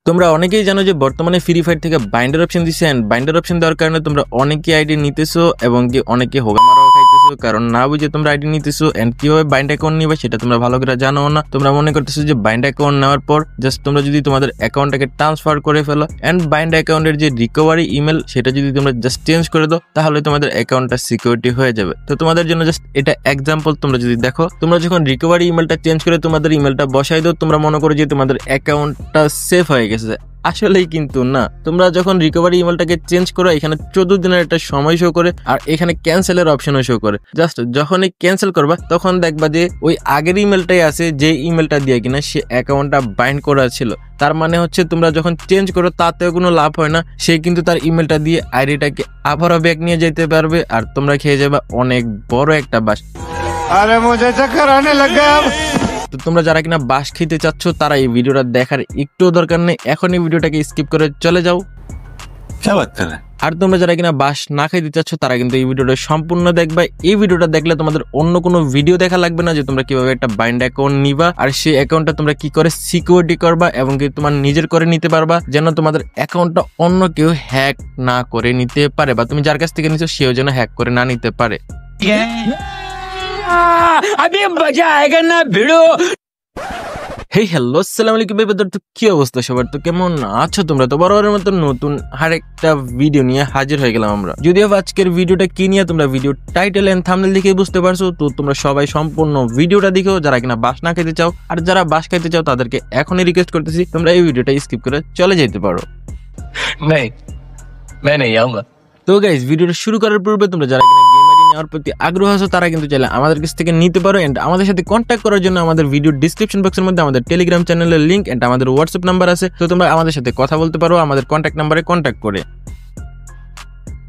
তোমরা অনেকেই জানো যে বর্তমানে ফ্রি ফায়ার থেকে বাইন্ডার অপশন দিছে এন্ড বাইন্ডার অপশন দেওয়ার কারণে তোমরা অনেকে আইডি নিতেছো এবং কি অনেকে হোগামারাও খাইতেছো কারণ না বুঝে তোমরা আইডি নিতেছো এন্ড কিভাবে বাইন্ড অ্যাকাউন্ট নিবে সেটা তোমরা ভালো করে জানো না। তোমরা মনে করতেছো যে বাইন্ড অ্যাকাউন্ট নেওয়ার পর জাস্ট তোমরা যদি তোমাদের অ্যাকাউন্টটাকে ট্রান্সফার করে ফেলো এন্ড বাইন্ড অ্যাকাউন্টের যে রিকভারি ইমেল সেটা যদি তোমরা জাস্ট চেঞ্জ করে দাও তাহলে তোমাদের অ্যাকাউন্টটা সিকিউরিটি হয়ে যাবে। তো তোমাদের জন্য জাস্ট এটা এক্সাম্পল। তোমরা যদি দেখো তোমরা যখন রিকভারি ইমেলটা চেঞ্জ করে তোমাদের ইমেলটা বসাই দাও তোমরা মনে করো যে তোমাদের অ্যাকাউন্টটা সেফ হয়ে গেছে, আসলেই কিন্তু না। তোমরা যখন রিকভারি ইমেলটাকে চেঞ্জ করো এখানে 14 দিনের একটা সময় শো করে আর এখানে ক্যান্সেলের অপশনও শো করে। জাস্ট যখনই ক্যান্সেল করবা তখন দেখবা যে ওই আগের ইমেলটাই আছে যে ইমেলটা দিয়ে কিনা সে অ্যাকাউন্টটা বাইন্ড করা ছিল। তার মানে হচ্ছে তোমরা যখন চেঞ্জ করো তাতেও কোনো লাভ হয় না, সে কিন্তু তার ইমেলটা দিয়ে আইডিটাকে আবারও ব্যাক নিয়ে যেতে পারবে আর তোমরা খেয়ে যাবে অনেক বড় একটা বাস। আরে মুঝে চক্কর আনে লাগা। তো তোমরা যারা কিনা বাস খেতে চাচ্ছ তারা এই ভিডিওটা দেখার একটু দরকার নেই, এখন এই ভিডিওটাকে স্কিপ করে চলে যাও। আর তোমরা যারা কিনা বাস না খাইতে চাচ্ছ তারা কিন্তু এই ভিডিওটা সম্পূর্ণ দেখবা। এই ভিডিওটা দেখলে তোমাদের অন্য কোনো ভিডিও দেখা লাগবে না যে তোমরা কিভাবে একটা বাইন্ড অ্যাকাউন্ট নিবা আর সেই অ্যাকাউন্টটা তোমরা কি করে সিকিউরিটি করবা এবং কি তোমার নিজের করে নিতে পারবা যেন তোমাদের অ্যাকাউন্টটা অন্য কেউ হ্যাক না করে নিতে পারে বা তুমি যার কাছ থেকে নিছো সেও যেন হ্যাক করে না নিতে পারে। अभी मजा आएगा ना भिड़ो। হেই হ্যালো আসসালামু আলাইকুম বেবেদের, তো কি অবস্থা সবার? তো কেমন আছো তোমরা? তো বরাবরের মতো নতুন আরেকটা ভিডিও নিয়ে হাজির হয়ে গেলাম আমরা। যদিও আজকের ভিডিওটা কি নিয়ে তোমরা ভিডিও টাইটেল এন্ড থাম্বনেল দেখে বুঝতে পারছো। তো তোমরা সবাই সম্পূর্ণ ভিডিওটা দেখো যারা কিনা বাস না খেতে চাও, আর যারা বাস খাইতে চাও তাদেরকে এখনই রিকোয়েস্ট করতেছি তোমরা এই ভিডিওটা স্কিপ করে চলে যেতে পারো। नहीं मैं नहीं आऊंगा। তো গাইস ভিডিওটা শুরু করার পূর্বে তোমরা যারা কিনা গেম আইডি নেওয়ার প্রতি আগ্রহ আছো তারা কিন্তু চাইলে আমাদের কাছ থেকে নিতে পারো এন্ড আমাদের সাথে কন্ট্যাক্ট করার জন্য আমাদের ভিডিও ডিসক্রিপশন বক্সের মধ্যে আমাদের টেলিগ্রাম চ্যানেলের লিংক এন্ড আমাদের হোয়াটসঅ্যাপ নাম্বার আছে। তো তোমরা আমাদের সাথে কথা বলতে পারো আমাদের কন্ট্যাক্ট নাম্বারে কন্ট্যাক্ট করে।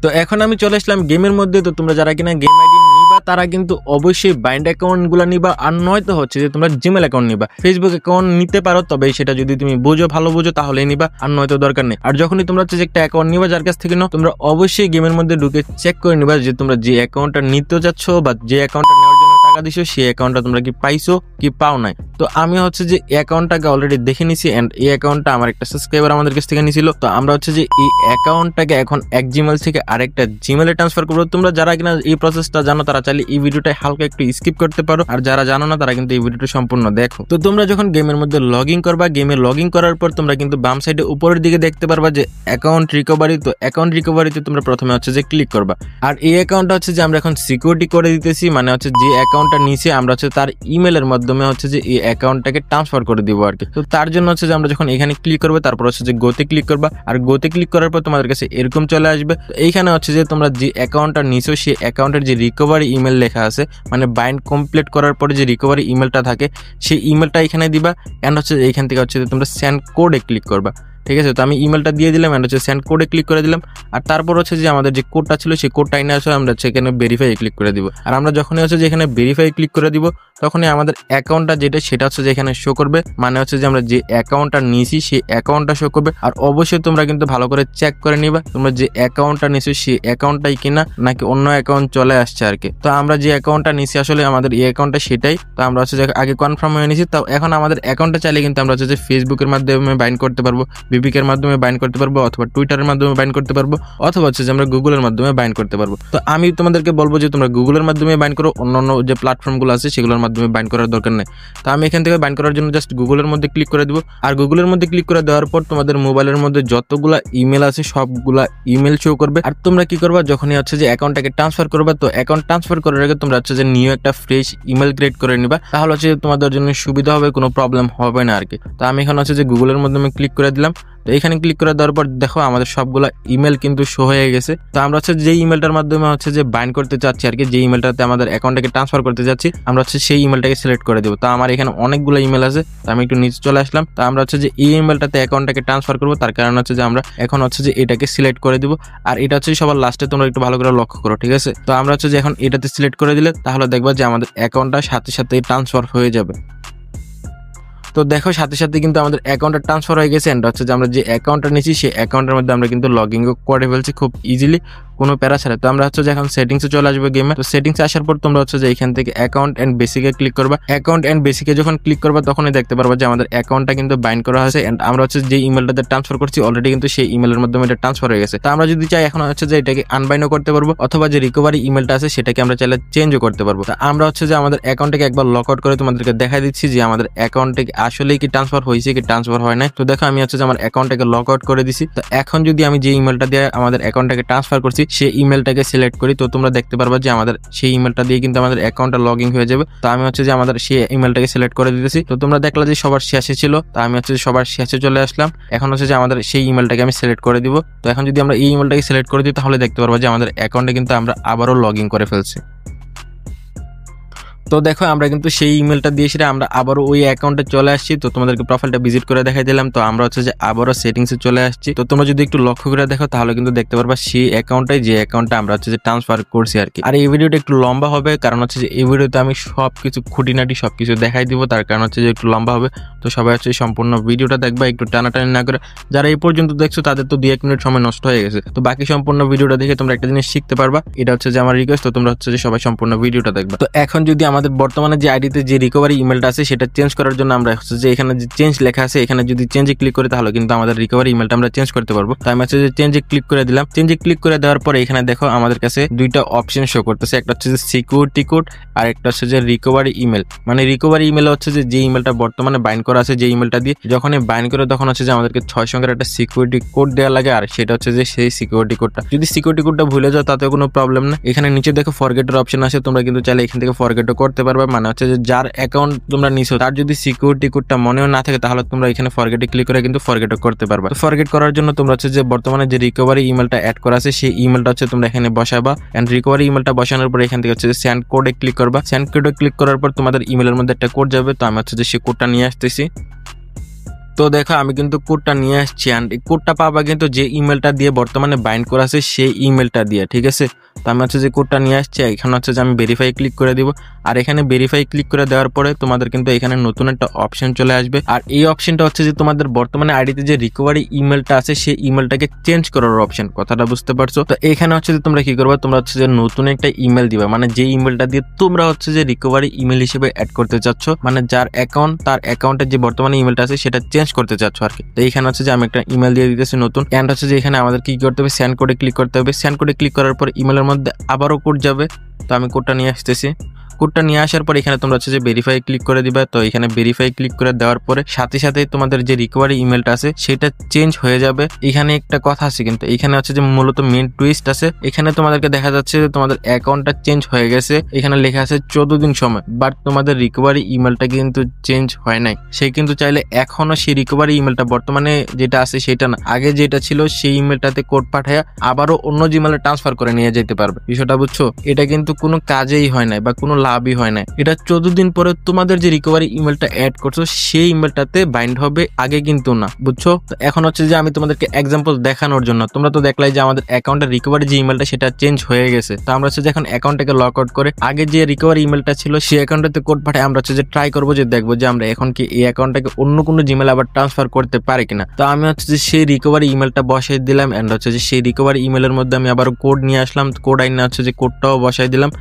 তো এখন আমি চলে আসলাম গেমের মধ্যে। তো তোমরা যারা কিনা গেম আইডি নিবা তারা কিন্তু অবশ্যই বাইন্ড অ্যাকাউন্ট গুলা নিবা, আর নয়তো হচ্ছে যে তোমরা জিমেল অ্যাকাউন্ট নিবা। ফেসবুক অ্যাকাউন্ট নিতে পারো তবে সেটা যদি তুমি বুঝো ভালো বুঝো তাহলেই নিবা, আর নয়তো দরকার নেই। আর যখনই তোমরা হচ্ছে যে একটা অ্যাকাউন্ট নিবা যার কাছ থেকে নাও তোমরা অবশ্যই গেমের মধ্যে ঢুকে চেক করে নিবা যে তোমরা যে অ্যাকাউন্টটা নিতে যাচ্ছ বা যে অ্যাকাউন্টটা নেওয়ার জন্য টাকা দিছো সেই অ্যাকাউন্টটা তোমরা কি পাইছো কি পাও নাই। তো আমি হচ্ছে যে অ্যাকাউন্টটাকে অলরেডি দেখে নিছি এন্ড এই অ্যাকাউন্টটা আমার একটা সাবস্ক্রাইবার আমাদের কাছ থেকে নিছিল। তো আমরা হচ্ছে যে এই অ্যাকাউন্টটাকে এখন এক জিমেল থেকে আরেকটা জিমেলে ট্রান্সফার করবো। তোমরা যারা কিনা এই প্রসেসটা জানো তারা চাইলে এই ভিডিওটা হালকা একটু স্কিপ করতে পারো, আর যারা জানো না তারা কিন্তু এই ভিডিওটা সম্পূর্ণ দেখো। তো তোমরা যখন গেমের মধ্যে লগ ইন করবা, গেমে লগ ইন করার পর তোমরা কিন্তু বাম সাইডে উপরের দিকে দেখতে পারবা যে অ্যাকাউন্ট রিকভারি। তো অ্যাকাউন্ট রিকভারিতে তোমরা প্রথমে হচ্ছে যে ক্লিক করবা, আর এই অ্যাকাউন্টটা হচ্ছে যে আমরা এখন সিকিউরিটি করে দিতেছি, মানে হচ্ছে যে অ্যাকাউন্টটা নিচে আমরা হচ্ছে তার ইমেলের মাধ্যমে হচ্ছে যে এই অ্যাকাউন্টটাকে ট্রান্সফার করে দিব আর কি। তো তার জন্য হচ্ছে যে আমরা যখন এখানে ক্লিক করবো তারপর হচ্ছে যে গোতে ক্লিক করবা, আর গোতে ক্লিক করার পর তোমাদের কাছে এরকম চলে আসবে। তো এইখানে হচ্ছে যে তোমরা যে অ্যাকাউন্টটা নিছো সেই অ্যাকাউন্টের যে রিকভারি ইমেল লেখা আছে, মানে বাইন্ড কমপ্লিট করার পরে যে রিকভারি ইমেলটা থাকে সেই ইমেলটা এখানে দিবা এন্ড হচ্ছে এইখান থেকে হচ্ছে যে তোমরা সেন্ড কোডে ক্লিক করবা। ঠিক আছে, তো আমি ইমেলটা দিয়ে দিলাম এন্ড হচ্ছে সেন্ড কোডে ক্লিক করে দিলাম। আর তারপর হচ্ছে যে আমাদের যে কোডটা ছিল সেই কোডটা এনে আসলে আমরা সেখানে ভেরিফাই ক্লিক করে দিব। আর আমরা যখনই হচ্ছে যে এখানে ভেরিফাই ক্লিক করে দিব তখনই আমাদের অ্যাকাউন্টটা যেটা সেটা হচ্ছে যে এখানে শো করবে, মানে হচ্ছে যে আমরা যে অ্যাকাউন্টটা নিছি সেই অ্যাকাউন্টটা শো করবে। আর অবশ্যই তোমরা কিন্তু ভালো করে চেক করে নিবা তোমরা যে অ্যাকাউন্টটা নিছো সেই অ্যাকাউন্টটাই কিনা নাকি অন্য অ্যাকাউন্ট চলে আসছে আর কি। তো আমরা যে অ্যাকাউন্টটা নিছি আসলে আমাদের এই অ্যাকাউন্টটা সেটাই। তো আমরা হচ্ছে যে আগে কনফার্ম হয়ে নিছি। তো এখন আমাদের অ্যাকাউন্টটা চাইলে কিন্তু আমরা হচ্ছে যে ফেসবুকের মাধ্যমে বাইন্ড করতে পারবো, বিপিকের মাধ্যমে বাইন্ড করতে পারবো, অথবা টুইটারের মাধ্যমে বাইন্ড করতে পারবো, অথবা হচ্ছে যে আমরা গুগলের মাধ্যমে বাইন্ড করতে পারবো। তো আমি তোমাদেরকে বলবো যে তোমরা গুগলের মাধ্যমে বাইন্ড করো, অন্যান্য যে প্ল্যাটফর্মগুলো আছে সেগুলোর মাধ্যমে বাইন্ড করার দরকার নেই। তো আমি এখান থেকে বাইন্ড করার জন্য জাস্ট গুগলের মধ্যে ক্লিক করে দিব। আর গুগলের মধ্যে ক্লিক করে দেওয়ার পর তোমাদের মোবাইলের মধ্যে যতগুলা ইমেল আছে সবগুলা ইমেল শো করবে। আর তোমরা কি করবা যখনই হচ্ছে যে অ্যাকাউন্টটাকে ট্রান্সফার করবা, তো অ্যাকাউন্ট ট্রান্সফার করার আগে তোমরা হচ্ছে যে নিউ একটা ফ্রেশ ইমেল ক্রিয়েট করে নিবা, তাহলে হচ্ছে তোমাদের জন্য সুবিধা হবে, কোনো প্রবলেম হবে না আর কি। তো আমি এখন হচ্ছে যে গুগলের মাধ্যমে ক্লিক করে দিলাম। তো এখানে ক্লিক করে দেওয়ার পর দেখো আমাদের সবগুলা ইমেল কিন্তু শো হয়ে গেছে। তো আমরা হচ্ছে যে ইমেলটার মাধ্যমে হচ্ছে যে বাইন্ড করতে চাচ্ছি আর কি, যে ইমেলটাতে আমাদের অ্যাকাউন্টটাকে ট্রান্সফার করতে যাচ্ছি আমরা হচ্ছে সেই ইমেলটাকে সিলেক্ট করে দেবো। তো আমার এখানে অনেকগুলো ইমেল আছে, তো আমি একটু নিচে চলে আসলাম। তো আমরা হচ্ছে যে এই ইমেলটাতে অ্যাকাউন্টটাকে ট্রান্সফার করবো, তার কারণ হচ্ছে যে আমরা এখন হচ্ছে যে এটাকে সিলেক্ট করে দিব। আর এটা হচ্ছে সবার লাস্টে, তোমরা একটু ভালো করে লক্ষ্য করো, ঠিক আছে। তো আমরা হচ্ছে যে এখন এটাতে সিলেক্ট করে দিলে তাহলে দেখবা যে আমাদের অ্যাকাউন্টটা সাথে সাথে ট্রান্সফার হয়ে যাবে। তো দেখো সাথে সাথে কিন্তু আমাদের অ্যাকাউন্টটা ট্রান্সফার হয়ে গেছে এন্ড হচ্ছে যে আমরা যে অ্যাকাউন্টটা নিয়েছি সেই অ্যাকাউন্টের মধ্যে আমরা কিন্তু লগ ইন করে ফেলছি খুব ইজিলি। কোনো প্যারা ছাড়া। তো আমরা হচ্ছে যে এখন সেটিংসে চলে আসবো গেমে। তো সেটিংসে আসার পর তোমরা হচ্ছে যে এখান থেকে অ্যাকাউন্ট এন্ড বেসিকে ক্লিক করবা। অ্যাকাউন্ট এন্ড বেসিকে যখন ক্লিক করবা তখনই দেখতে পারবা যে আমাদের অ্যাকাউন্টটা কিন্তু বাইন্ড করা হয়েছে এন্ড আমরা হচ্ছে যে ইমেলটাতে ট্রান্সফার করছি অলরেডি কিন্তু সেই ইমেলের মাধ্যমে এটা ট্রান্সফার হয়ে গেছে। তো আমরা যদি চাই এখন হচ্ছে যে এটাকে আনবাইন্ডও করতে পারবো অথবা যে রিকভারি ইমেলটা আছে সেটাকে আমরা চাইলে চেঞ্জও করতে পারবো। তো আমরা হচ্ছে যে আমাদের অ্যাকাউন্টটাকে একবার লক আউট করে তোমাদেরকে দেখাই দিচ্ছি যে আমাদের অ্যাকাউন্টে আসলেই কি ট্রান্সফার হয়েছে কি ট্রান্সফার হয় না। তো দেখো আমি হচ্ছে যে আমার অ্যাকাউন্টটাকে লক আউট করে দিছি। তো এখন যদি আমি যে ইমেলটা দিয়ে আমাদের অ্যাকাউন্টটাকে ট্রান্সফার করছি সেই ইমেলটাকে সিলেক্ট করি তো তোমরা দেখতে পারবা যে আমাদের সেই ইমেলটা দিয়ে কিন্তু আমাদের অ্যাকাউন্টটা লগ ইন হয়ে যাবে। তো আমি হচ্ছে যে আমাদের সেই ইমেলটাকে সিলেক্ট করে দিতেছি। তো তোমরা দেখলা যে সবার শেষে ছিল, তো আমি হচ্ছে যে সবার শেষে চলে আসলাম। এখন হচ্ছে যে আমাদের সেই ইমেলটাকে আমি সিলেক্ট করে দিব। তো এখন যদি আমরা এই ইমেলটাকে সিলেক্ট করে দিই তাহলে দেখতে পারবো যে আমাদের অ্যাকাউন্টে কিন্তু আমরা আবারও লগ ইন করে ফেলছি। তো দেখো আমরা কিন্তু সেই ইমেলটা দিয়ে সেটা আমরা আবারও ওই অ্যাকাউন্টে চলে আসছি। তো তোমাদেরকে প্রোফাইলটা ভিজিট করে দেখাই দিলাম। তো আমরা হচ্ছে যে আবারও সেটিংসে চলে আসছি। তো তোমরা যদি একটু লক্ষ্য করে দেখো তাহলে কিন্তু দেখতে পারবা সেই অ্যাকাউন্টটাই যে অ্যাকাউন্টটা আমরা হচ্ছে যে ট্রান্সফার করছি আর কি। আর এই ভিডিওটা একটু লম্বা হবে কারণ হচ্ছে যে এই ভিডিওতে আমি সবকিছু খুঁটিনাটি সবকিছু দেখাই দিব, তার কারণ হচ্ছে যে একটু লম্বা হবে। তো সবাই হচ্ছে সম্পূর্ণ ভিডিওটা দেখবা, একটু টানাটানি না করে। যারা এই পর্যন্ত দেখছো তাদের তো 2-1 মিনিট সময় নষ্ট হয়ে গেছে। তো বাকি সম্পূর্ণ ভিডিওটা দেখে তোমরা একটা জিনিস শিখতে পারবা, এটা হচ্ছে যে আমার রিকোয়েস্ট। তো তোমরা হচ্ছে যে সবাই সম্পূর্ণ ভিডিওটা দেখবা। তো এখন যদি আমাদের বর্তমানে যে আইডিতে যে রিকভারি ইমেলটা আছে সেটা চেঞ্জ করার জন্য আমরা হচ্ছে যে এখানে যে চেঞ্জ লেখা আছে এখানে যদি চেঞ্জে ক্লিক করি তাহলে কিন্তু আমাদের রিকভারি ইমেলটা আমরা চেঞ্জ করতে পারবো। তো আমি হচ্ছে যে চেঞ্জে ক্লিক করে দিলাম। চেঞ্জে ক্লিক করে দেওয়ার পরে এখানে দেখো আমাদের কাছে দুইটা অপশন শো করতেছে, একটা হচ্ছে যে সিকিউরিটি কোড আর একটা হচ্ছে যে রিকভারি ইমেল। মানে রিকভারি ইমেল হচ্ছে যে ইমেলটা বর্তমানে বাইন্ড করা আছে যে ইমেলটা দিয়ে যখনই বাইন্ড করে তখন হচ্ছে যে আমাদেরকে 6 সংখ্যার একটা সিকিউরিটি কোড দেওয়া লাগে, আর সেটা হচ্ছে যে সেই সিকিউরিটি কোডটা যদি সিকিউরিটি কোডটা ভুলে যাও তাতে কোনো প্রবলেম না। এখানে নিচে দেখো ফরগেটের অপশন আছে, তোমরা কিন্তু চাইলে এখান থেকে ফরগেটও করতে পারবে। মানে হচ্ছে যে যার অ্যাকাউন্ট তোমরা নিছো তার যদি সিকিউরিটি কোডটা মনেও না থাকে তাহলে তোমরা এখানে ফরগেটে ক্লিক করে কিন্তু ফরগেটও করতে পারবে। তো ফরগেট করার জন্য তোমরা হচ্ছে যে বর্তমানে যে রিকভারি ইমেলটা অ্যাড করা আছে সেই ইমেলটা হচ্ছে তোমরা এখানে বসাবা এন্ড রিকভারি ইমেলটা বসানোর পর এখান থেকে হচ্ছে যে সেন্ড কোডে ক্লিক করবা। সেন্ড কোডে ক্লিক করার পর তোমাদের ইমেলের মধ্যে একটা কোড যাবে। তো আমি হচ্ছে যে সেই কোডটা নিয়ে আসতেছি। তো দেখো আমি কিন্তু কোডটা নিয়ে আসছি এন্ড এই কোডটা পাবা কিন্তু যে ইমেলটা দিয়ে বর্তমানে বাইন্ড করা আছে সেই ইমেলটা দিয়ে, ঠিক আছে। তো আমি হচ্ছে যে কোডটা নিয়ে আসছি। এখানে হচ্ছে যে আমি ভেরিফাই ক্লিক করে দিব। আর এখানে ভেরিফাই ক্লিক করে দেওয়ার পরে তোমাদের কিন্তু এখানে নতুন একটা অপশন চলে আসবে। আর এই অপশনটা হচ্ছে যে তোমাদের বর্তমানে আইডিতে যে রিকভারি ইমেলটা আছে সেই ইমেলটাকে চেঞ্জ করার অপশন, কথাটা বুঝতে পারছো। তো এখানে হচ্ছে যে তোমরা কি করবে, তোমরা হচ্ছে যে নতুন একটা ইমেল দিবা, মানে যে ইমেলটা দিয়ে তোমরা হচ্ছে যে রিকভারি ইমেল হিসেবে অ্যাড করতে চাচ্ছ, মানে যার অ্যাকাউন্ট তার অ্যাকাউন্টে যে বর্তমানে ইমেলটা আছে সেটা চেঞ্জ করতে চাচ্ছ আর কি। তো এখানে হচ্ছে যে আমি একটা ইমেল দিয়ে দিতেছি নতুন এন্ড হচ্ছে যে এখানে আমাদের কি করতে হবে, সেন্ড কোডে ক্লিক করতে হবে। সেন্ড কোডে ক্লিক করার পর ইমেলের মধ্যে আবারও কোড যাবে। তো আমি কোডটা নিয়ে আসতেছি। কোডটা নিয়ে আসার পর এখানে তোমরা হচ্ছে যে ভেরিফাই ক্লিক করে দিবা। তো এখানে ভেরিফাই ক্লিক করে দেওয়ার পরে সাথে সাথে তোমাদের যে রিকভারি ইমেলটা আছে সেটা চেঞ্জ হয়ে যাবে। এখানে একটা কথা আছে কিন্তু এখানে হচ্ছে যে মূলত মেইন টুইস্ট আছে। এখানে তোমাদেরকে দেখা যাচ্ছে যে তোমাদের অ্যাকাউন্টটা চেঞ্জ হয়ে গেছে, এখানে লেখা আছে 14 দিন সময়, বাট তোমাদের রিকভারি ইমেলটা কিন্তু চেঞ্জ হয় নাই। সে কিন্তু চাইলে এখনো সেই রিকভারি ইমেলটা বর্তমানে যেটা আছে সেটা না, আগে যেটা ছিল সেই ইমেলটাতে কোড পাঠায় আবারও অন্য জিমেলে ট্রান্সফার করে নিয়ে যেতে পারবে। বিষয়টা বুঝছো? এটা কিন্তু কোনো কাজেই হয় নাই বা কোনো লাভই হয় না। এটা 14 দিন পরে তোমাদের যে রিকভারি ইমেলটা অ্যাড করছো সেই ইমেলটাতে বাইন্ড হবে, আগে কিন্তু না, বুঝছো? তো এখন হচ্ছে যে আমি তোমাদেরকে এক্সাম্পল দেখানোর জন্য, তোমরা তো দেখলাই যে আমাদের অ্যাকাউন্টের রিকভারি যে ইমেলটা সেটা চেঞ্জ হয়ে গেছে। তো আমরা হচ্ছে যে এখন অ্যাকাউন্টটাকে লক আউট করে আগে যে রিকভারি ইমেলটা ছিল সেই অ্যাকাউন্টটাতে কোড পাঠায় আমরা হচ্ছে যে ট্রাই করবো, যে দেখবো যে আমরা এখন কি এই অ্যাকাউন্টটাকে অন্য কোনো জিমেল আবার ট্রান্সফার করতে পারি কিনা। তো আমি হচ্ছে যে সেই রিকভারি ইমেলটা বসাই দিলাম এন্ড হচ্ছে যে সেই রিকভারি ইমেলের মধ্যে আমি আবার কোড নিয়ে আসলাম। কোড আইনে হচ্ছে যে কোডটাও বসাই দিলাম।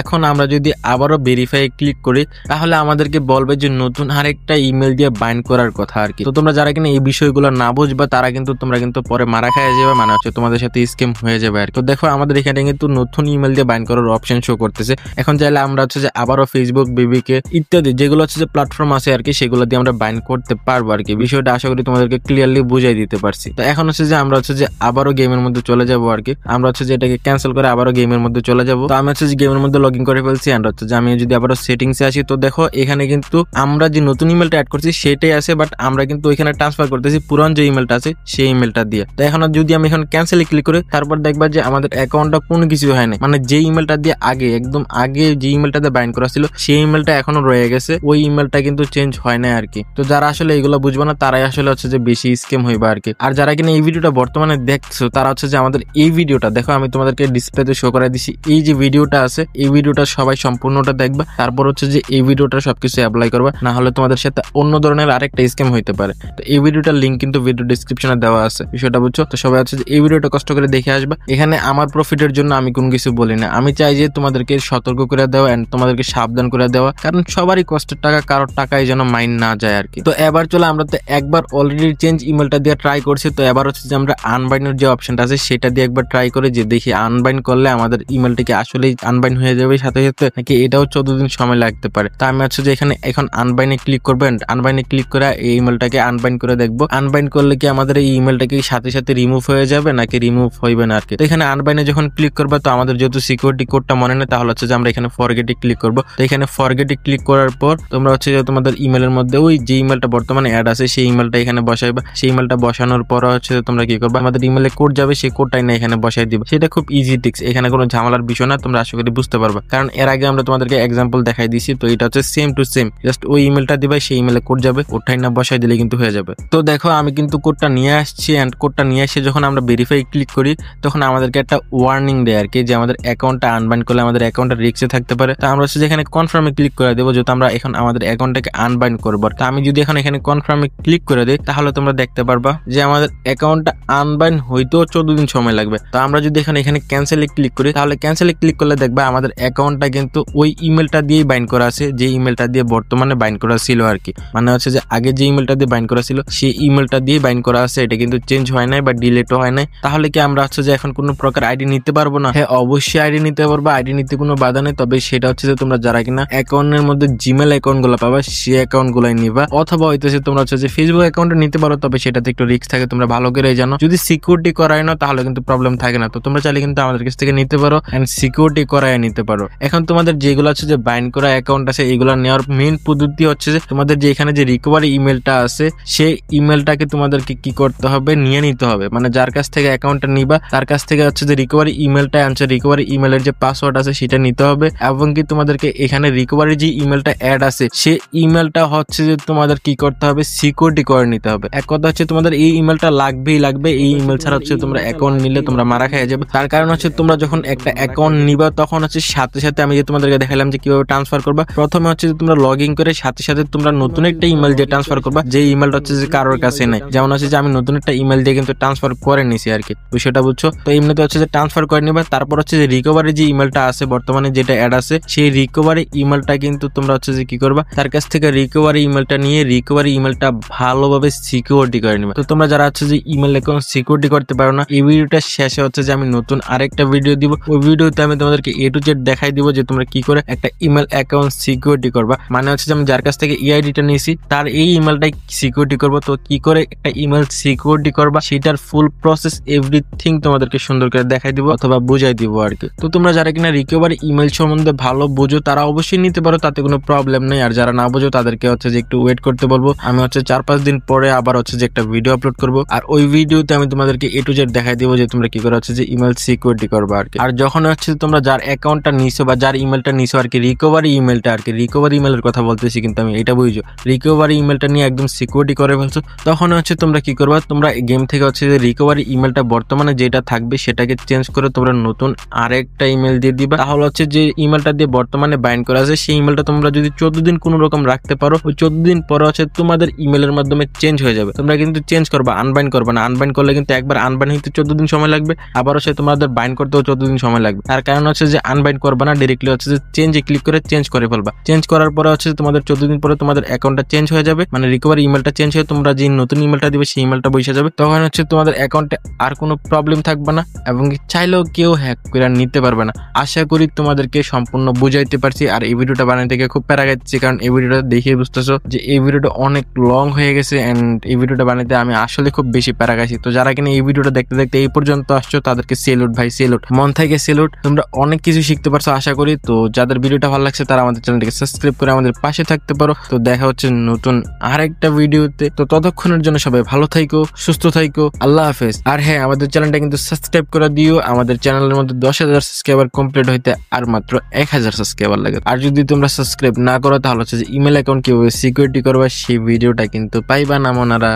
এখন আমরা যদি আবারও ভেরিফাই ক্লিক করি তাহলে আমাদেরকে বলবে যে নতুন আরেকটা ইমেল দিয়ে বাইন্ড করার কথা আর কি। তো তোমরা যারা কিনা এই বিষয়গুলো না বুঝবা তারা কিন্তু তোমরা কিন্তু পরে মারা খাইয়ে যাবে, মানে হচ্ছে তোমাদের সাথে স্ক্যাম হয়ে যাবে আর কি। তো দেখো আমাদের এখানে কিন্তু নতুন ইমেল দিয়ে বাইন্ড করার অপশন শো করতেছে। এখন চাইলে আমরা হচ্ছে যে আবারও ফেসবুক, বিবিকে ইত্যাদি যেগুলো হচ্ছে যে প্ল্যাটফর্ম আছে আর কি সেগুলো দিয়ে আমরা বাইন্ড করতে পারবো আর কি। বিষয়টা আশা করি তোমাদেরকে ক্লিয়ারলি বুঝাই দিতে পারছি। তো এখন হচ্ছে যে আমরা হচ্ছে যে আবারও গেমের মধ্যে চলে যাবো আর কি। আমরা হচ্ছে যে এটাকে ক্যান্সেল করে আবারও গেমের মধ্যে চলে যাবো। তো আমি হচ্ছে যে গেমের মধ্যে লগ ইন করে ফেলছি এন্ড হচ্ছে যে আমি যদি আবারও সেটিংসে আসি তো দেখো এখানে কিন্তু আমরা যে নতুন ইমেলটা অ্যাড করছি সেটাই আছে, বাট আমরা কিন্তু ওইখানে ট্রান্সফার করতেছি পুরান যে ইমেলটা আছে সেই ইমেলটা দিয়ে। তো এখন যদি আমি এখন ক্যান্সেলে ক্লিক করি তারপর দেখবা যে আমাদের অ্যাকাউন্টটা কোনো কিছু হয় না, মানে যে ইমেলটা দিয়ে আগে একদম আগে যে ইমেলটাতে বাইন্ড করা ছিল সেই ইমেলটা এখনো রয়ে গেছে, ওই ইমেলটা কিন্তু চেঞ্জ হয় না আর কি। তো যারা আসলে এগুলো বুঝবে না তারাই আসলে হচ্ছে যে বেশি স্ক্যাম হইবা আর কি। আর যারা কিনা এই ভিডিওটা বর্তমানে দেখছো তারা হচ্ছে যে আমাদের এই ভিডিওটা দেখো, আমি তোমাদেরকে ডিসপ্লেতে শো করে দিছি, এই যে ভিডিওটা আছে এই ভিডিওটা সবাই সম্পূর্ণটা দেখবা, তারপর হচ্ছে যে এই ভিডিওটা সবকিছু অ্যাপ্লাই করবা, না হলে তোমাদের সাথে অন্য ধরনের আরেকটা স্ক্যাম হইতে পারে। তো এই ভিডিওটার লিঙ্ক কিন্তু ভিডিও ডেসক্রিপশনে দেওয়া আছে, বিষয়টা বুঝছো? তো সবাই হচ্ছে যে এই ভিডিওটা কষ্ট করে দেখে আসবা। এখানে আমার প্রফিটের জন্য আমি কোনো কিছু বলি না, আমি চাই যে তোমাদেরকে সতর্ক করে দেওয়া এন্ড তোমাদেরকে সাবধান করে দেওয়া, কারণ সবারই কষ্টের টাকা, কারোর টাকায় যেন মাইন্ড না যায় আর কি। তো এবার চলো, আমরা তো একবার অলরেডি চেঞ্জ ইমেলটা দিয়ে ট্রাই করছি, তো এবার হচ্ছে যে আমরা আনবাইন্ডের যে অপশনটা আছে সেটা দিয়ে একবার ট্রাই করে যে দেখি আনবাইন্ড করলে আমাদের ইমেলটা কি আসলেই আনবাইন্ড হয়ে যাবে সাথে সাথে, নাকি এটাও 14 দিন সময় লাগতে পারে। তো আমি হচ্ছে যে এখানে এখন আনবাইন্ডে ক্লিক করবো, আনবাইন্ডে ক্লিক করে এই ইমেলটাকে আনবাইন্ড করে দেখবো আনবাইন্ড করলে কি আমাদের এই ইমেলটা কি সাথে সাথে রিমুভ হয়ে যাবে নাকি রিমুভ হইবে না আর কি। তো এখানে আনবাইন্ডে যখন ক্লিক করবো, তো আমাদের যেহেতু সিকিউরিটি কোডটা মনে নেই, তাহলে হচ্ছে যে আমরা এখানে ফরগেটে ক্লিক করবো। তো এখানে ফরগেটে ক্লিক করার পর তোমরা হচ্ছে যে তোমাদের ইমেলের মধ্যে ওই যে ইমেলটা বর্তমানে অ্যাড আছে সেই ইমেলটা এখানে বসাইবা। সেই ইমেলটা বসানোর পর হচ্ছে তোমরা কি করবা, আমাদের ইমেলে কোড যাবে, সেই কোডটাই না এখানে বসাই দিবা। সেটা খুব ইজি টিক্স, এখানে কোনো ঝামেলার বিষয় না, তোমরা আশা করি বুঝতে পারবা, কারণ এর আগে আমরা তোমাদেরকে এক্সাম্পল দেখাই দিছি। তো এটা হচ্ছে সেম টু সেম, জাস্ট ওই ইমেলটা দিবা, সেই ইমেলে কোড যাবে, ওটাই না বসাই দিলে কিন্তু হয়ে যাবে। তো দেখো আমি কিন্তু কোডটা নিয়ে আসছি, এন্ড কোডটা নিয়ে এসে যখন আমরা ভেরিফাই ক্লিক করি, তখন আমাদেরকে একটা ওয়ার্নিং দেয় আর কি, যে আমাদের অ্যাকাউন্টটা আনবাইন্ড করলে আমাদের অ্যাকাউন্টটা রিস্কে থাকতে পারে। তো আমরা হচ্ছে যেখানে কনফার্মে ক্লিক করে দেবো, যেহেতু আমরা এখন আমাদের অ্যাকাউন্টটাকে আনবাইন্ড করবো। তো আমি যদি এখানে কনফার্মে ক্লিক করে দিই, তাহলে তোমরা দেখতে পারবা যে আমাদের অ্যাকাউন্টটা আনবাইন্ড হইতেও 14 দিন সময় লাগবে। তো আমরা যদি এখানে ক্যান্সেলে ক্লিক করি, তাহলে ক্যান্সেলে ক্লিক করলে দেখবা আমাদের অ্যাকাউন্টটা কিন্তু ওই ইমেলটা দিয়েই বাইন্ড করা আছে, যে ইমেলটা দিয়ে বর্তমানে বাইন্ড করা ছিল আর কি। মানে হচ্ছে যে আগে যে ইমেলটা দিয়ে বাইন্ড করা ছিল সেই ইমেলটা দিয়ে বাইন্ড করা আছে, এটা কিন্তু চেঞ্জ হয় নাই বা ডিলেটও হয় নাই। তাহলে কি আমরা হচ্ছে যে এখন কোনো প্রকার আইডি নিতে পারবো না? হ্যাঁ, অবশ্যই আইডি নিতে পারবো, আইডি নিতে কোনো বাধা নেই। তবে সেটা হচ্ছে যে তোমরা যারা কিনা অ্যাকাউন্টের মধ্যে জিমেল অ্যাকাউন্ট গুলো পাবা, সেই অ্যাকাউন্ট গুলাই নিবা, অথবা হইতেছে তোমরা হচ্ছে যে ফেসবুক অ্যাকাউন্টে নিতে পারো, তবে সেটাতে একটু রিস্ক থাকে, তোমরা ভালো করে জানো। যদি সিকিউরিটি করায় না তাহলে কিন্তু প্রবলেম থাকে না। তো তোমরা চাইলে কিন্তু আমাদের কাছ থেকে নিতে পারো এন্ড সিকিউরিটি করায় নিতে পারো। এখন তোমাদের যেগুলো হচ্ছে যে বাইন্ড করা অ্যাকাউন্ট আছে, এগুলো নেওয়ার মেইন পদ্ধতি হচ্ছে যে তোমাদের যে এখানে যে রিকভারি ইমেলটা আছে, সেই ইমেলটাকে তোমাদেরকে কি করতে হবে, নিয়ে নিতে হবে। মানে যার কাছ থেকে অ্যাকাউন্টটা নিবা তার কাছ থেকে হচ্ছে যে রিকভারি ইমেলটা আনছে, রিকভারি ইমেলের যে পাসওয়ার্ড আছে সেটা নিতে হবে, এবং কি তোমাদেরকে এখানে রিকভারি যে ইমেলটা অ্যাড আছে সেই ইমেলটা হচ্ছে যে তোমাদের কি করতে হবে, সিকিউরিটি করে নিতে হবে। এক কথা হচ্ছে তোমাদের এই ইমেলটা লাগবেই লাগবে, এই ইমেল ছাড়া হচ্ছে তোমরা অ্যাকাউন্ট নিলে তোমরা মারা খেয়ে যাবে। তার কারণ হচ্ছে তোমরা যখন একটা অ্যাকাউন্ট নিবা, তখন হচ্ছে সাথে সাথে আমি যে তোমাদেরকে দেখালাম যে কিভাবে ট্রান্সফার করবা, প্রথমে হচ্ছে যে তোমরা লগ ইন করে সাথে সাথে তোমরা নতুন একটা ইমেল দিয়ে ট্রান্সফার করবা, যে ইমেলটা হচ্ছে যে কারোর কাছে নাই। যেমন হচ্ছে যে আমি নতুন একটা ইমেল দিয়ে কিন্তু ট্রান্সফার করে নিছি আর কি, বিষয়টা বুঝছো? তো এমনিতে হচ্ছে যে ট্রান্সফার করে নিবা, তারপর হচ্ছে যে রিকভারি যে ইমেলটা আছে বর্তমানে যেটা অ্যাড আছে, সেই রিকভারি ইমেলটা কিন্তু তোমরা হচ্ছে যে কি করবা, তার কাছ থেকে রিকভারি ইমেলটা নিয়ে রিকভারি ইমেলটা ভালোভাবে সিকিউরিটি করে নিবা। তো তোমরা যারা হচ্ছে যে ইমেল অ্যাকাউন্ট সিকিউরিটি করতে পারো না, এই ভিডিওটা শেষে হচ্ছে যে আমি নতুন আরেকটা ভিডিও দিব, ওই ভিডিওতে আমি তোমাদেরকে A to Z দেখাই দিব যে তোমরা কি করে একটা ইমেল অ্যাকাউন্ট সিকিউরিটি করবা। মানে হচ্ছে যে আমি যার কাছ থেকে ইআইডিটা নিয়েছি তার এই ইমেলটাই সিকিউরিটি করবো। তো কি করে একটা ইমেল সিকিউরিটি করবা সেটার ফুল প্রসেস এভরিথিং তোমাদেরকে সুন্দর করে দেখাই দিব অথবা বুঝাই দিব আর কি। তো তোমরা যারা কিনা রিকভারি ইমেল সম্বন্ধে ভালো বুঝো তারা অবশ্যই নিতে পারো, তাতে কোনো প্রবলেম নেই। আর যারা না বুঝো তাদেরকে হচ্ছে যে একটু ওয়েট করতে বলবো। আমি হচ্ছে 4-5 দিন পরে আবার হচ্ছে যে একটা ভিডিও আপলোড করবো, আর ওই ভিডিওতে আমি তোমাদেরকে A to Z দেখাই দিব যে তোমরা কি করে হচ্ছে যে ইমেল সিকিউরিটি করবা আর কি। আর যখন হচ্ছে তোমরা যার অ্যাকাউন্টটা নিছো বা যার ইমেলটা নিছো আর কি, রিকভারি ইমেলটা আর কি, রিকভারি ইমেলের কথা বলতেছি কিন্তু আমি, এটা বুঝছো, রিকভারি ইমেলটা নিয়ে একদম সিকিউরিটি করে ফেলছো, তখন হচ্ছে তোমরা কি করবা, তোমরা গেম থেকে হচ্ছে যে রিকভারি ইমেলটা বর্তমানে যেটা থাকবে সেটাকে চেঞ্জ করে তোমরা নতুন আরেকটা ইমেল দিয়ে দিবা। তাহলে হচ্ছে যে ইমেলটা দিয়ে বর্তমানে বাইন্ড করা আছে সেই ইমেলটা তোমরা যদি 14 দিন কোনো রকম রাখতে পারো, ওই 14 দিন পরে হচ্ছে তোমাদের ইমেলের মাধ্যমে চেঞ্জ হয়ে যাবে। তোমরা কিন্তু চেঞ্জ করবা, আনবাইন্ড করবা না। আনবাইন্ড করলে কিন্তু একবার আনবাইন্ড হইতে 14 দিন সময় লাগবে, আবার হচ্ছে তোমাদের বাইন্ড করতেও 14 দিন সময় লাগবে। তার কারণ হচ্ছে যে আনবাইন্ড করবা না, ডাইরেক্টলি হচ্ছে যে চেঞ্জে ক্লিক করে চেঞ্জ করে ফেলবা। চেঞ্জ করার পরে হচ্ছে তোমাদের 14 দিন পরে তোমাদের অ্যাকাউন্টটা চেঞ্জ হয়ে যাবে, মানে রিকভারি ইমেলটা চেঞ্জ হয়ে তোমরা যে নতুন ইমেলটা দিবে সেই ইমেলটা বসে যাবে। তখন হচ্ছে তোমাদের অ্যাকাউন্টে আর কোনো প্রবলেম থাকবে না, এবং চাইলেও কেউ হ্যাক করে নিতে পারবে না। আশা করি তোমাদেরকে সম্পূর্ণ বুঝাইতে পারছি। আর এই ভিডিওটা বানাইতে গিয়ে খুব প্যারা খাচ্ছি, কারণ এই ভিডিওটা দেখে বুঝতেছো যে এই ভিডিওটা অনেক লং হয়ে গেছে, এন্ড এই ভিডিওটা বানাইতে আমি আসলে খুব বেশি প্যারা খাইছি। তো যারা কিনা এই ভিডিওটা দেখতে দেখতে এই পর্যন্ত আসছো তাদেরকে সেলুট ভাই, সেলুট, মন থেকে সেলুট। তোমরা অনেক কিছু শিখতে পারছো আশা করি। তো যাদের ভিডিওটা ভালো লাগছে তারা আমাদের চ্যানেলটিকে সাবস্ক্রাইব করে আমাদের পাশে থাকতে পারো। তো দেখা হচ্ছে নতুন আরেকটা ভিডিওতে। তো ততক্ষণের জন্য সবাই ভালো থাইকো, সুস্থ থাইকো, আল্লাহ হাফেজ। আর হ্যাঁ, আমাদের চ্যানেলটা কিন্তু সাবস্ক্রাইব করে দিও। আমাদের চ্যানেলের মধ্যে 10,000 সাবস্ক্রাইবার কমপ্লিট হইতে আর মাত্র 1,000 সাবস্ক্রাইবার লাগে। আর যদি তোমরা সাবস্ক্রাইব না করো তাহলে হচ্ছে যে ইমেল অ্যাকাউন্ট কিভাবে সিকিউরিটি করবা সেই ভিডিওটা কিন্তু পাইবা না মনারা।